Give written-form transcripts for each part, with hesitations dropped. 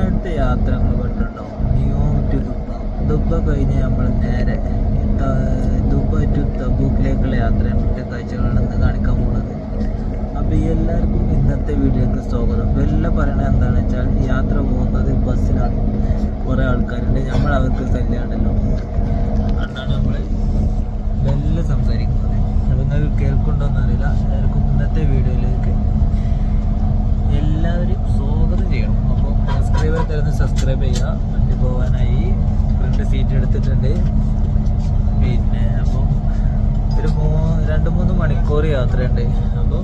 ഇന്നത്തെ യാത്ര നമ്മൾ കണ്ടിട്ടുണ്ടാവും. ന്യൂ ടു ദുബ കഴിഞ്ഞ് നമ്മൾ നേരെ ദുബ ടു തബൂക്കിലേക്കുള്ള യാത്രയാണ്. മറ്റേ കാഴ്ചകളാണ് ഇന്ന് കാണിക്കാൻ പോകുന്നത്. അപ്പോൾ ഈ എല്ലാവർക്കും ഇന്നത്തെ വീഡിയോക്ക് സ്വാഗതം. വെല്ലം പറയണത് എന്താണെന്ന് വെച്ചാൽ യാത്ര പോകുന്നത് ബസ്സിലാണ്. കുറേ ആൾക്കാരുണ്ട്, നമ്മൾ അവർക്ക് ശല്യമാണല്ലോ, അതുകൊണ്ടാണ് നമ്മൾ വെല്ലം സംസാരിക്കുന്നത്. അപ്പോൾ നിങ്ങൾക്ക് കേൾക്കുന്നുണ്ടോയെന്ന് അറിയില്ല. എല്ലാവർക്കും ഇന്നത്തെ വീഡിയോയിലേക്ക് എല്ലാവരും സ്വാഗതം ചെയ്യണം. അപ്പോൾ സബ്സ്ക്രൈബർ തരുന്ന സബ്സ്ക്രൈബ് ചെയ്യുക. വണ്ടി പോകാനായി ഫ്രണ്ട് സീറ്റ് എടുത്തിട്ടുണ്ട്. പിന്നെ അപ്പോൾ ഒരു 2-3 മണിക്കൂർ യാത്രയുണ്ട്. അപ്പോൾ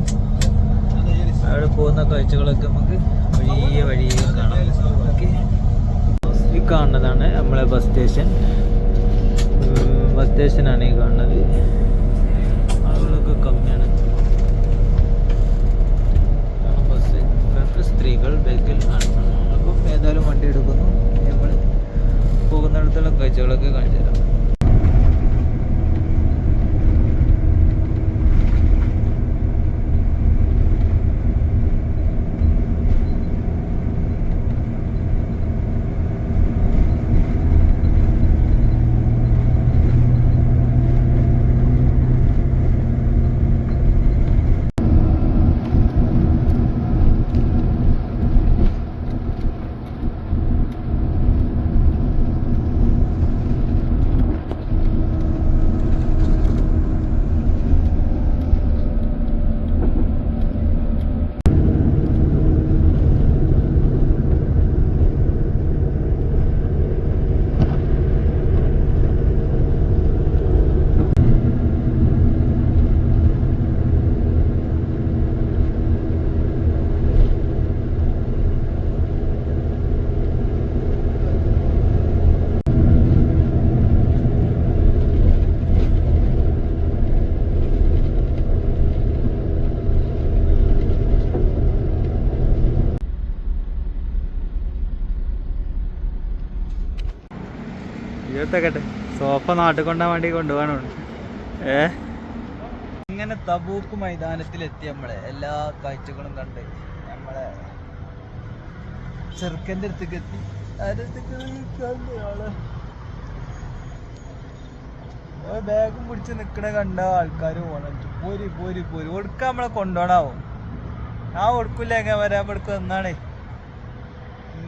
അവിടെ പോകുന്ന കാഴ്ചകളൊക്കെ നമുക്ക് വഴിയെ കാണാം. ഓക്കെ, ഈ കാണുന്നതാണ് നമ്മളെ ബസ് സ്റ്റേഷനാണ് ഈ കാണുന്നത്. ആളുകളൊക്കെ കമ്മിയാണ്. ബസ് ഫ്രണ്ട് സ്ത്രീകൾ, ബാക്കിൽ ആണുങ്ങൾ. അപ്പം ഏതായാലും വണ്ടി എടുക്കുന്നു. നമ്മൾ പോകുന്നിടത്തുള്ള കാഴ്ചകളൊക്കെ കാണിച്ചു തരാം. ഇരുപത്തൊക്കെ സോഫ നാട്ടിൽ കൊണ്ടാൻ വേണ്ടി കൊണ്ടുപോകാനുണ്ട്. ഇങ്ങനെ തബൂക്ക് മൈതാനത്തിലെത്തി നമ്മളെ എല്ലാ കാഴ്ചകളും കണ്ട് നമ്മളെ ചെറുക്കൻ്റെ അടുത്തേക്ക് എത്തി. ബാഗും പിടിച്ച് നിക്കണ കണ്ട ആൾക്കാർ പോണം. പോരി ഒടുക്ക നമ്മളെ കൊണ്ടുപോകണാവും. ആ ഒടുക്കില്ല എങ്ങനെ വരാൻ എടുക്കുക എന്നാണ്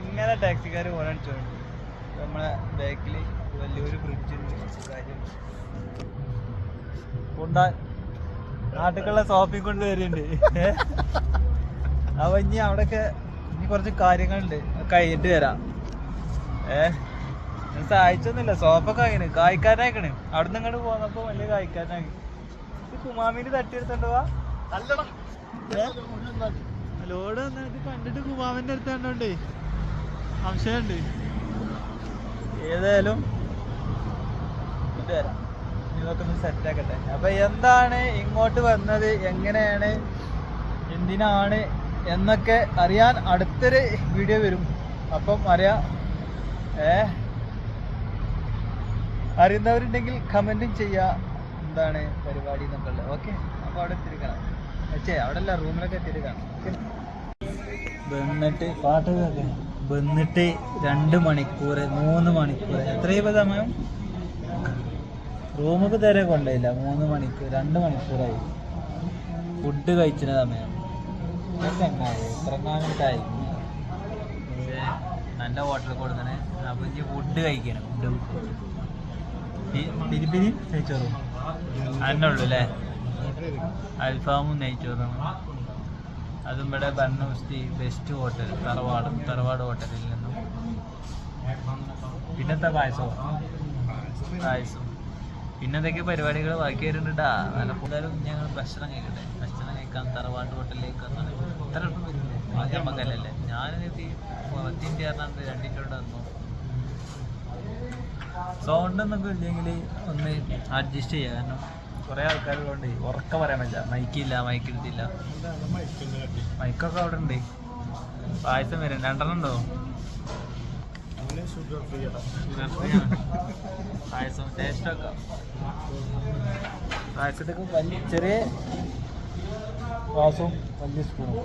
ഇങ്ങനെ ടാക്സിക്കാർ പോണടിച്ചോണ്ട്. നമ്മളെ ബാക്കിൽ വലിയൊരു ബ്രിഡ്ജുണ്ട്. കാര്യം നാട്ടിലുള്ള സോഫയും കൊണ്ട് വരുന്നുണ്ട്. അപ്പൊ ഇനി അവിടെയൊക്കെ ഇനി കുറച്ച് കാര്യങ്ങളുണ്ട്, കഴിഞ്ഞിട്ട് വരാം. സഹായിച്ചൊന്നുമില്ല. സോഫ കഴിഞ്ഞു, കായ്ക്കാനായിക്കണ്. അവിടെ നിന്ന് ഇങ്ങോട്ട് പോന്നപ്പോ വലിയ കായ്ക്കാനായി. കുമാമിന് തട്ടിയെടുത്തോണ്ട് പോവാ. ലോഡ് വന്നിട്ട് കണ്ടിട്ട് കുമാമിന്റെ അടുത്ത് കണ്ടോണ്ടേ സംശയമുണ്ട്. ഏതായാലും വരാം, ഇതൊക്കെ ഒന്ന് സെറ്റാക്കട്ടെ. അപ്പൊ എന്താണ് ഇങ്ങോട്ട് വന്നത്, എങ്ങനെയാണ്, എന്തിനാണ് എന്നൊക്കെ അറിയാൻ അടുത്തൊരു വീഡിയോ വരും. അപ്പം അറിയാം. അറിയുന്നവരുണ്ടെങ്കിൽ കമന്റും ചെയ്യാ എന്താണ് പരിപാടി എന്നൊക്കെ ഉള്ളത്. ഓക്കെ, അപ്പൊ അവിടെ എത്തിരിക്കണം. അവിടെ അല്ല, റൂമിലൊക്കെ എത്തിയിരിക്കണം. വന്നിട്ട് പാട്ട് വന്നിട്ട് 2 മണിക്കൂർ 3 മണിക്കൂർ എത്രയും സമയം റൂമൊക്കെ തരെ കൊണ്ടുപോയില്ല. 3 മണിക്കൂർ 2 മണിക്കൂറായി ഫുഡ് കഴിച്ചിന് സമയം. എത്രങ്ങാനും ടൈം നല്ല ഹോട്ടലിൽ കൊടുക്കണേ. അപ്പൊ ഇനി ഫുഡ് കഴിക്കണം. ബിരിബിരി നെയ്ച്ചോറും അതിനെ ഉള്ളു അല്ലേ. അൽഫാമും നെയ്ച്ചോറും. അതും ഇവിടെ ബണ്ണൂസ്തി ബെസ്റ്റ് ഹോട്ടൽ, തറവാട് ഹോട്ടലിൽ നിന്നും. പിന്നത്തെ പായസവും പിന്നെന്തൊക്കെ പരിപാടികൾ ബാക്കി വരുന്നുണ്ടാ. നല്ല കൂടുതലും ഞങ്ങൾ ഭക്ഷണം കഴിക്കട്ടെ. ഭക്ഷണം കഴിക്കാൻ തറവാട് ഹോട്ടലിലേക്ക് വന്നാണ്. ഇത്ര നമുക്കല്ലേ. ഞാനെത്തി 10 പറഞ്ഞാണ്ട് 2 വന്നു. സൗണ്ട് എന്നൊക്കെ ഇല്ലെങ്കിൽ ഒന്ന് അഡ്ജസ്റ്റ് ചെയ്യുക. കാരണം കുറേ ആൾക്കാരുള്ളതുകൊണ്ട് ഉറക്കം പറയാൻ പറ്റില്ല. മൈക്കെടുത്തില്ല. മൈക്കൊക്കെ അവിടെ ഉണ്ട്. പായസം വരും. 2 ഉണ്ടോ? പായസം ടേസ്റ്റൊക്കെ. പായസത്തൊക്കെ വലിയ ചെറിയ ഗ്ലാസും വലിയ സ്പൂണും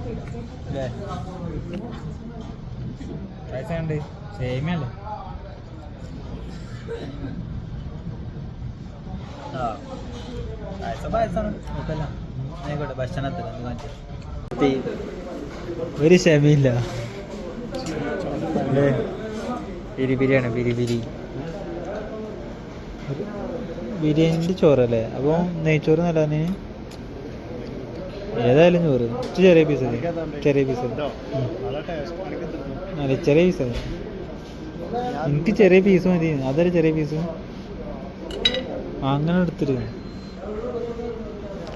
അല്ലേ. പായസം ഉണ്ട് സേമിയല്ലേ ആ പായസമാണ് നോക്കല്ല ആയിക്കോട്ടെ ഭക്ഷണത്തിൽ ഒരു ക്ഷമയില്ല ബിരി ബിരിയാണ് ബിരി ബിരിയാണിൻ്റെ ചോറല്ലേ അപ്പോൾ നെയ്ച്ചോറ് നല്ലതിന് ഏതായാലും ചോറ് ചെറിയ പീസ് അല്ലേ ചെറിയ പീസ് അല്ല ചെറിയ പീസ് എനിക്ക് ചെറിയ പീസ് മതി അതൊരു ചെറിയ പീസ് അങ്ങനെ എടുത്തിട്ട്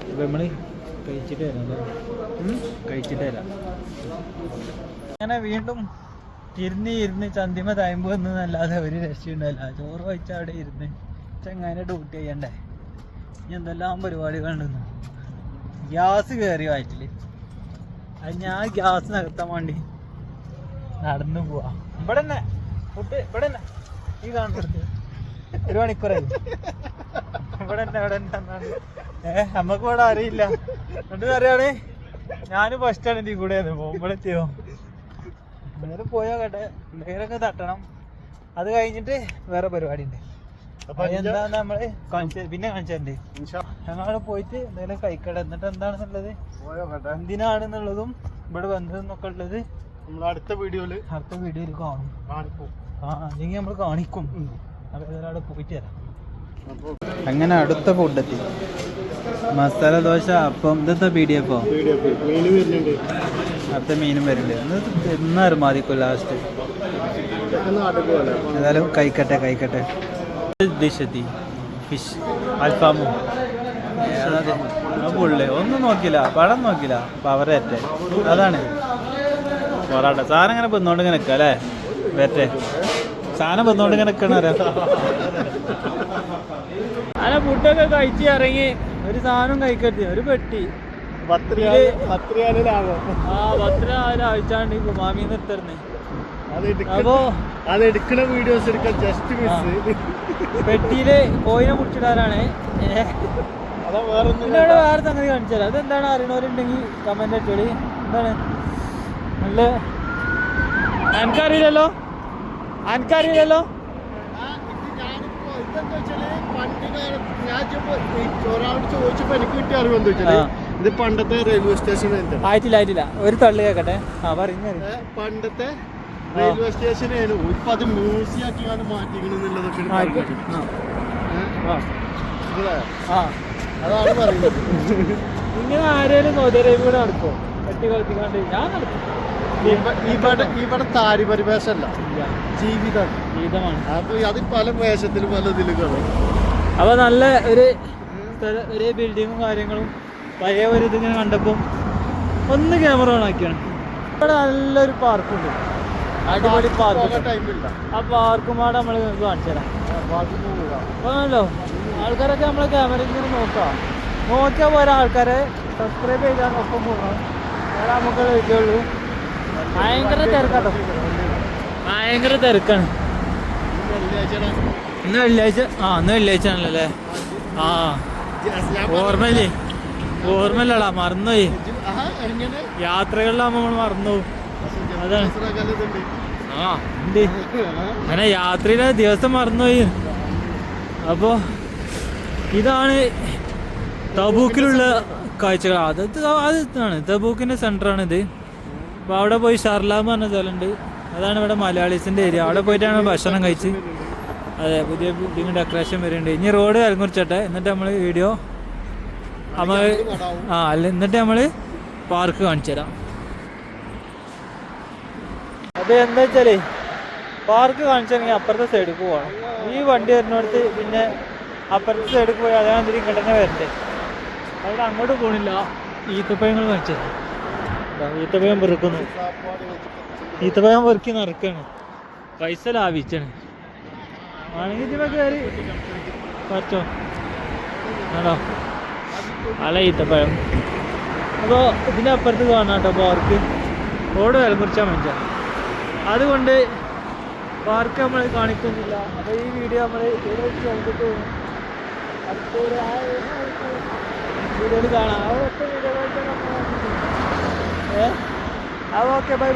ഇപ്പം നമ്മൾ കഴിച്ചിട്ട് വരാം കഴിച്ചിട്ട് വരാം അങ്ങനെ വീണ്ടും ഇരുന്ന് ചന്തിമ തയമ്പ് വന്നല്ലാതെ ഒരു രക്ഷയുണ്ടല്ല ചോറ് കഴിച്ചാൽ അവിടെ ഇരുന്ന് ചെങ്ങനെ ഡ്യൂട്ടി ചെയ്യണ്ടേ ഇനി എന്തെല്ലാം പരിപാടികളുണ്ടെന്നു ഗ്യാസ് കയറി വയറ്റിൽ അത് ഞാൻ ഗ്യാസ് നികത്താൻ വേണ്ടി നടന്നു പോവാ ഇവിടെ തന്നെ ഫുഡ് ഇവിടെ തന്നെ ഈ കാണുന്നത് ഒരു മണിക്കൂറായി ഇവിടെ തന്നെ നമ്മക്ക് ഇവിടെ അറിയില്ല എന്നിട്ട് അറിയാണേ ഞാനും ഫസ്റ്റ് സ്റ്റാൻഡിൽ കൂടെ പോകുമ്പോഴെത്തിയോ നേരെ പോയോ കേട്ടെ എന്തെങ്കിലുമൊക്കെ തട്ടണം അത് കഴിഞ്ഞിട്ട് വേറെ പരിപാടി ഉണ്ട് അപ്പൊ എന്താന്ന് നമ്മള് പിന്നെ കാണിച്ചേ ഞങ്ങളവിടെ പോയിട്ട് എന്തെങ്കിലും കഴിക്കട്ടെ എന്നിട്ട് എന്താണെന്നുള്ളത് എന്തിനാണെന്നുള്ളതും ഇവിടെ വന്നതെന്നൊക്കെ ഉള്ളത് നമ്മൾ അടുത്ത വീഡിയോയില് കാണും അല്ലെങ്കിൽ നമ്മൾ കാണിക്കും അപ്പൊ അവിടെ പോയിട്ട് തരാം അങ്ങനെ അടുത്ത ഫുഡെത്തി മസാല ദോശ അപ്പം ഇതെന്താ പീഡിയപ്പോ അടുത്ത മീനും വരുന്നുണ്ട് എന്നാലും മതിക്കും ലാസ്റ്റ് ഏതായാലും കഴിക്കട്ടെ ഡിഷ് എത്തി ഫിഷ് അൽഫാമും പുള്ളി ഒന്നും നോക്കില്ല പഴം നോക്കില്ല പവറേറ്റെ അതാണ് പൊറാട്ട സാധനം ഇങ്ങനെ വന്നോണ്ട് ഇങ്ങനെ നിൽക്കുക അല്ലേ വേറ്റെ സാധനം വന്നോണ്ട് ഇങ്ങനെ നിൽക്കണ അല്ല ഫുഡൊക്കെ കഴിച്ച് ഇറങ്ങി ഒരു സാധനം കഴിക്കരുത് ഒരു പെട്ടി 10 ആഴ്ചാണ്ട് മാമി നിർത്തരുന്നേ അപ്പോ അതെടുക്കണ വീഡിയോസ് എടുക്കാൻ ജസ്റ്റ് മിസ് പെട്ടിയില് കോയിനെ മുടിച്ചിടാനാണ് വേറെ സംഗതി കാണിച്ചാൽ അതെന്താണ് അറിയണവരുണ്ടെങ്കിൽ കമന്റ് അടിച്ചോളി എന്താണ് നല്ല അനക്കറിയില്ലല്ലോ ഒരാളോട് ചോദിച്ചപ്പോ എനിക്ക് കിട്ടിയ അറിവെന്താ വെച്ചാല് ഇത് പണ്ടത്തെ റെയിൽവേ സ്റ്റേഷൻ ആയിട്ടില്ല ഒരു തള്ളി കേക്കട്ടെ പണ്ടത്തെ റെയിൽവേ സ്റ്റേഷനായിരുന്നു ഇപ്പൊ അത് മ്യൂസിയം ആക്കി മാറ്റിക്കണെന്നുള്ളതൊക്കെ അതാണ് പറയുന്നത് ഇങ്ങനെ ആരെയും സൗദിയറേബ്യ കൂടെ നടക്കുമോ കെട്ടി കളിക്കാണ്ട് ഞാൻ നടക്കും ഇവിടെ താരി പരിവേഷമല്ല ജീവിതമാണ് അപ്പൊ അത് പല വേഷത്തിലും പല ഇതിലും കാണും അപ്പൊ നല്ല ഒരു ബിൽഡിങ്ങും കാര്യങ്ങളും പഴയ ഒരു ഇതിങ്ങനെ കണ്ടപ്പോൾ ഒന്ന് ക്യാമറ ഓൺ ആക്കിയാണ് ഇവിടെ നല്ലൊരു പാർക്കുണ്ട് അടിപൊളി പാർക്ക് ആ പാർക്കുമാടെ നമ്മൾ നിങ്ങൾക്ക് കാണിച്ചു തരാം ആണല്ലോ ആൾക്കാരൊക്കെ നമ്മളെ ക്യാമറയിൽ ഇങ്ങനെ നോക്കിയാൽ പോരാ ആൾക്കാരെ സബ്സ്ക്രൈബ് ചെയ്താൽ ഒപ്പം പോകണം വേറെ നമുക്ക് കഴിക്കുള്ളൂ ഭയങ്കര തിരക്കാട്ടോ ഭയങ്കര തിരക്കാണ് ഇന്ന് വെള്ളിയാഴ്ച ആണല്ലോ അല്ലേ ഓർമ്മയില്ലടാ മറന്നുപോയി യാത്രകളിലാകുമ്പോൾ നമ്മൾ മറന്നുപോകും അതാണ് ഉണ്ട് അങ്ങനെ യാത്രയിലെ ദിവസം മറന്നുപോയി അപ്പോൾ ഇതാണ് തബൂക്കിലുള്ള കാഴ്ചകൾ അതാണ് തബൂക്കിൻ്റെ സെൻ്ററാണിത് അപ്പോൾ അവിടെ പോയി ഷർലാം പറഞ്ഞ സ്ഥലമുണ്ട് അതാണ് ഇവിടെ മലയാളീസിൻ്റെ ഏരിയ അവിടെ പോയിട്ടാണ് ഭക്ഷണം കഴിച്ച് അതെ പുതിയ ബിൽഡിങ് ഡെക്കറേഷൻ വരുന്നുണ്ട് ഇനി റോഡ് കലങ്കുറിച്ചട്ടെ എന്നിട്ട് നമ്മൾ വീഡിയോ എന്നിട്ട് നമ്മൾ പാർക്ക് കാണിച്ചു തരാം അപ്പോൾ എന്താ വെച്ചാലേ പാർക്ക് കാണിച്ചെങ്കിൽ അപ്പുറത്തെ സൈഡിൽ പോവാണ് ഈ വണ്ടി വരുന്നിടത്ത് പിന്നെ അപ്പുറത്തെ സൈഡിൽ പോയി അതേമാതിരി ഇങ്ങോട്ടന്നെ വരണ്ടേ അവിടെ അങ്ങോട്ട് പോകണില്ല ഈത്തപ്പഴങ്ങൾ കാണിച്ചു തരാം ഈത്തപ്പഴം പെറുക്കുന്നു ഈത്തപ്പഴം പെറുക്കി നിറക്കാണ് പൈസ ലാഭിച്ചാണ് ആണെങ്കിൽ ഇതിമ കയറി പറിച്ചോ ആണോ അല്ല ഈത്തപ്പഴം അപ്പോൾ ഇതിൻ്റെ അപ്പുറത്ത് കാണാം കേട്ടോ പാർക്ക് റോഡ് വില കുറിച്ചാൽ മനസ്സിലാണ് അതുകൊണ്ട് പാർക്ക് നമ്മൾ കാണിക്കുന്നില്ല അപ്പോൾ ഈ വീഡിയോ നമ്മൾ കണ്ടിട്ട് അടുത്തൊരു വീഡിയോയിൽ കാണാം ആ ഒറ്റ വീഡിയോ അപ്പോൾ ഓക്കെ ബൈ